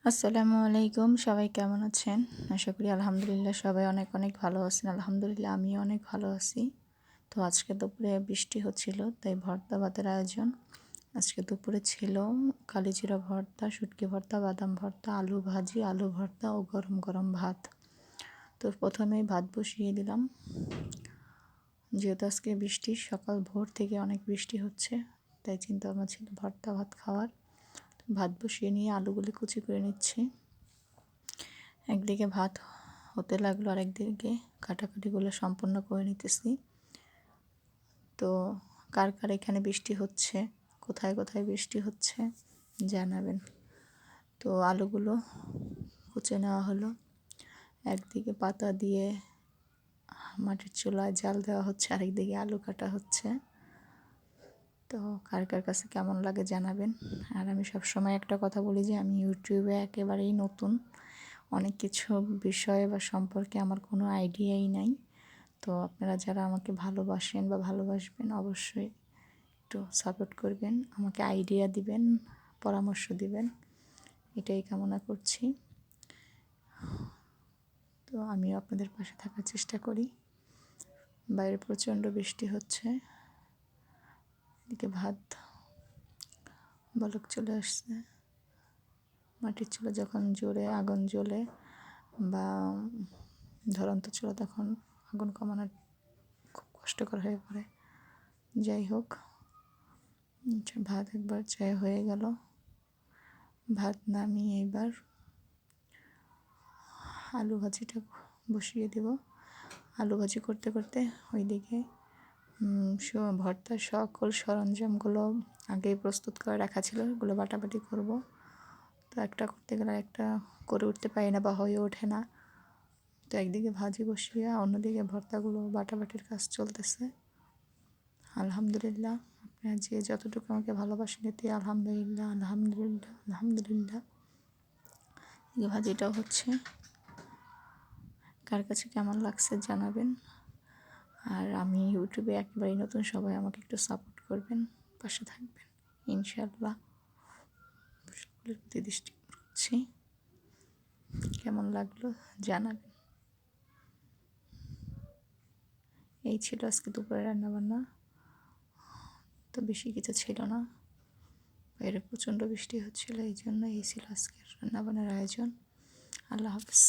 আসসালামু আলাইকুম, সবাই কেমন আছেন? আশা করি আলহামদুলিল্লাহ সবাই অনেক অনেক ভালো আছেন। আলহামদুলিল্লাহ আমিও অনেক ভালো আছি। তো আজকে দুপুরে বৃষ্টি হচ্ছিল, তাই ভর্তা ভাতের আয়োজন। আজকে দুপুরে ছিল কালিজিরা ভর্তা, শুটকি ভর্তা, বাদাম ভর্তা, আলু ভাজি, আলু ভর্তা ও গরম গরম ভাত। তো প্রথমেই ভাত বসিয়ে দিলাম। যেহেতু আজকে বৃষ্টি, সকাল ভোর থেকে অনেক বৃষ্টি হচ্ছে, তাই চিন্তা ভাবনা ছিল ভর্তা ভাত খাওয়ার। ভাত বসিয়ে নিয়ে আলুগুলি কুচি করে নিচ্ছি। একদিকে ভাত হতে লাগলো, আর একদিকে কাটাকাটিগুলো সম্পূর্ণ করে নিতেছি। তো কার কার এখানে বৃষ্টি হচ্ছে, কোথায় কোথায় বৃষ্টি হচ্ছে জানাবেন। তো আলুগুলো কুচে নেওয়া হলো। একদিকে পাতা দিয়ে মাটির চুলায় জাল দেওয়া হচ্ছে, আরেকদিকে আলু কাটা হচ্ছে। তো কার কার কাছে কেমন লাগে জানাবেন। আর আমি সবসময় একটা কথা বলি যে আমি ইউটিউবে একেবারেই নতুন, অনেক কিছু বিষয় বা সম্পর্কে আমার কোনো আইডিয়াই নাই। তো আপনারা যারা আমাকে ভালোবাসেন বা ভালোবাসবেন অবশ্যই একটু সাপোর্ট করবেন, আমাকে আইডিয়া দিবেন, পরামর্শ দিবেন, এটাই কামনা করছি। তো আমিও আপনাদের পাশে থাকার চেষ্টা করি। বাইরে প্রচণ্ড বৃষ্টি হচ্ছে, এদিকে ভাত বলক চলে আসছে। মাটির চুলা যখন জোরে আগুন জ্বলে বা ধরন্ত চুলা, তখন আগুন কমানো খুব কষ্টকর হয়ে পড়ে। যাই হোক, ভাত একবার চাই হয়ে গেল। ভাত নামিয়ে এবার আলু ভাজিটা বসিয়ে দেব। আলু ভাজি করতে করতে ওইদিকে ভর্তার সকল সরঞ্জামগুলো আগেই প্রস্তুত করে রাখা ছিল, এগুলো বাটাবাটি করব। তো একটা করতে গেলে একটা করে উঠতে পারি না বা হয়ে ওঠে না। তো একদিকে ভাজি বসিয়ে অন্যদিকে ভর্তাগুলো বাটাবাটির কাজ চলতেছে। আলহামদুলিল্লাহ, আপনারা যে যতটুকু আমাকে ভালোবাসেন এতে আলহামদুলিল্লাহ আলহামদুলিল্লাহ আলহামদুলিল্লাহ। এই ভাজিটাও হচ্ছে, কার কাছে কেমন লাগছে জানাবেন। আর আমি ইউটিউবে একেবারেই নতুন, সবাই আমাকে একটু সাপোর্ট করবেন, পাশে থাকবেন ইনশাআল্লাহ। সকলের প্রতি দৃষ্টি করছি, কেমন লাগলো জানাবেন। এই ছিল আজকে দুপুরে রান্নাবান্না। তো বেশি কিছু ছিল না, বাইরে প্রচণ্ড বৃষ্টি হচ্ছিল, এই জন্য এই ছিল আজকের রান্নাবান্নার আয়োজন। আল্লাহ হাফেজ।